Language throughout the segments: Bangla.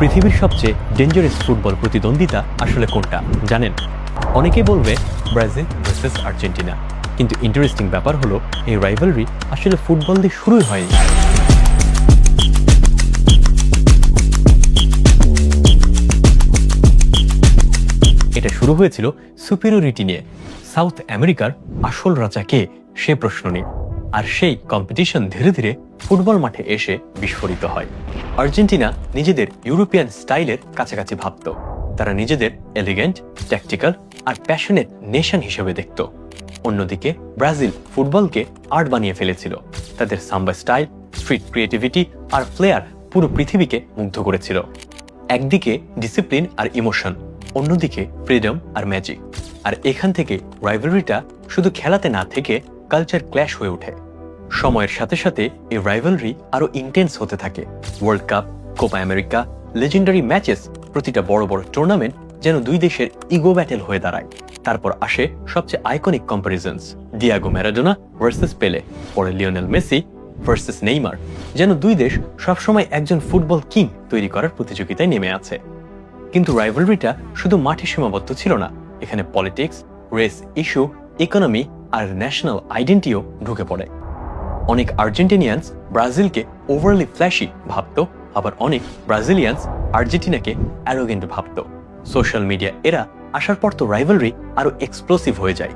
পৃথিবীর সবচেয়ে ডেঞ্জারাস ফুটবল প্রতিদ্বন্দ্বিতা আসলে কোনটা জানেন? অনেকেই বলবে ব্রাজিল ভার্সেস আর্জেন্টিনা, কিন্তু ইন্টারেস্টিং ব্যাপার হলো এই রাইভালরি আসলে ফুটবল দিয়ে শুরুই হয়নি। এটা শুরু হয়েছিল সুপিরিয়রিটি নিয়ে, সাউথ আমেরিকার আসল রাজা কে সে প্রশ্ন নিয়ে। আর সেই কম্পিটিশন ধীরে ধীরে ফুটবল মাঠে এসে বিস্ফোরিত হয়। আর্জেন্টিনা নিজেদের ইউরোপিয়ান স্টাইলের কাছাকাছি ভাবত। তারা নিজেদের এলিগেন্ট, ট্যাকটিক্যাল আর প্যাশনেট নেশন হিসেবে দেখত। অন্যদিকে ব্রাজিল ফুটবলকে আর্ট বানিয়ে ফেলেছিল। তাদের সাম্বা স্টাইল, স্ট্রিট ক্রিয়েটিভিটি আর ফ্লেয়ার পুরো পৃথিবীকে মুগ্ধ করেছিল। একদিকে ডিসিপ্লিন আর ইমোশন, অন্যদিকে ফ্রিডম আর ম্যাজিক। আর এখান থেকে রাইভালরিটা শুধু খেলাতে না থেকে কালচার ক্ল্যাশ হয়ে ওঠে। সময়ের সাথে সাথে এই রাইভালরি আরো ইন্টেন্স হতে থাকে। World cup, Copa America, legendary matches, প্রতিটা বড় বড় টুর্নামেন্ট যেন দুই দেশের ইগো ব্যাটেল হয়ে দাঁড়ায়। তারপর আসে সবচেয়ে iconic comparisons, Diego Maradona versus পেলে, পরে লিওনেল মেসি ভার্সেস নেইমার। যেন দুই দেশ সবসময় একজন ফুটবল কিং তৈরি করার প্রতিযোগিতায় নেমে আছে। কিন্তু রাইভালরিটা শুধু মাঠে সীমাবদ্ধ ছিল না, এখানে পলিটিক্স, রেস ইস্যু, ইকোনমি আর ন্যাশনাল আইডেন্টিটিও ঢুকে পড়ে। অনেক আর্জেন্টিনিয়ান্স ব্রাজিলকে ওভারলি ফ্ল্যাশি ভাবত, আবার অনেক ব্রাজিলিয়ান্স আর্জেন্টিনাকে অ্যারোগেন্ট ভাবত। সোশ্যাল মিডিয়া এরা আসার পর তো রাইভালরি আরো এক্সপ্লোসিভ হয়ে যায়।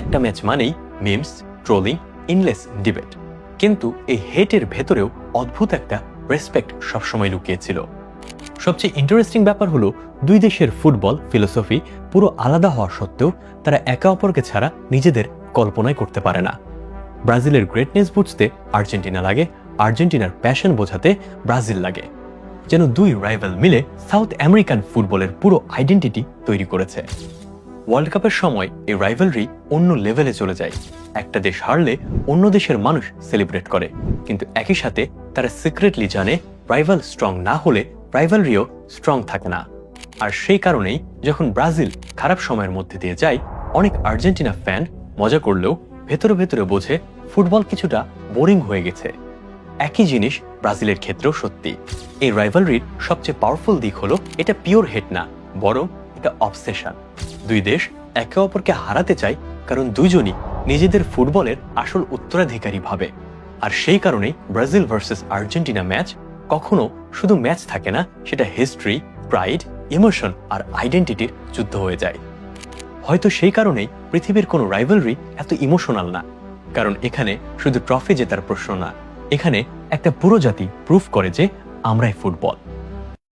একটা ম্যাচ মানেই মিমস, ট্রোলিং, ইনলেস ডিবেট। কিন্তু এই হেটের ভেতরেও অদ্ভুত একটা রেসপেক্ট সবসময় লুকিয়েছিল। সবচেয়ে ইন্টারেস্টিং ব্যাপার হলো দুই দেশের ফুটবল ফিলোসফি পুরো আলাদা হওয়া সত্ত্বেও তারা একে অপরকে ছাড়া নিজেদের কল্পনাই করতে পারে না। ব্রাজিলের গ্রেটনেস বুঝতে আর্জেন্টিনা লাগে, আর্জেন্টিনার প্যাশন বোঝাতে ব্রাজিল লাগে। যেন দুই রাইভাল মিলে সাউথ আমেরিকান ফুটবলের পুরো আইডেন্টিটি তৈরি করেছে। ওয়ার্ল্ড কাপের সময় এই রাইভালরি অন্য লেভেলে চলে যায়। একটা দেশ হারলে অন্য দেশের মানুষ সেলিব্রেট করে, কিন্তু একই সাথে তারা সিক্রেটলি জানে রাইভাল স্ট্রং না হলে রাইভালরিও স্ট্রং থাকে না। আর সেই কারণেই যখন ব্রাজিল খারাপ সময়ের মধ্যে দিয়ে যায়, অনেক আর্জেন্টিনা ফ্যান মজা করলেও ভেতরে ভেতরে বোঝে ফুটবল কিছুটা বোরিং হয়ে গেছে। একই জিনিস ব্রাজিলের ক্ষেত্রেও সত্যি। এই রাইভালরির সবচেয়ে পাওয়ারফুল দিক হলো এটা পিওর হেট না, বরং এটা অবসেশন। দুই দেশ একে অপরকে হারাতে চায় কারণ দুজনই নিজেদের ফুটবলের আসল উত্তরাধিকারী ভাবে। আর সেই কারণেই ব্রাজিল ভার্সেস আর্জেন্টিনা ম্যাচ কখনো শুধু ম্যাচ থাকে না, সেটা হিস্ট্রি, প্রাইড, ইমোশন আর আইডেন্টিটির যুদ্ধ হয়ে যায়। হয়তো সেই কারণেই পৃথিবীর কোনো রাইভালরি এত ইমোশনাল না, কারণ এখানে শুধু ট্রফি জেতার প্রশ্ন না, এখানে একটা পুরো জাতি প্রুফ করে যে আমরাই ফুটবল।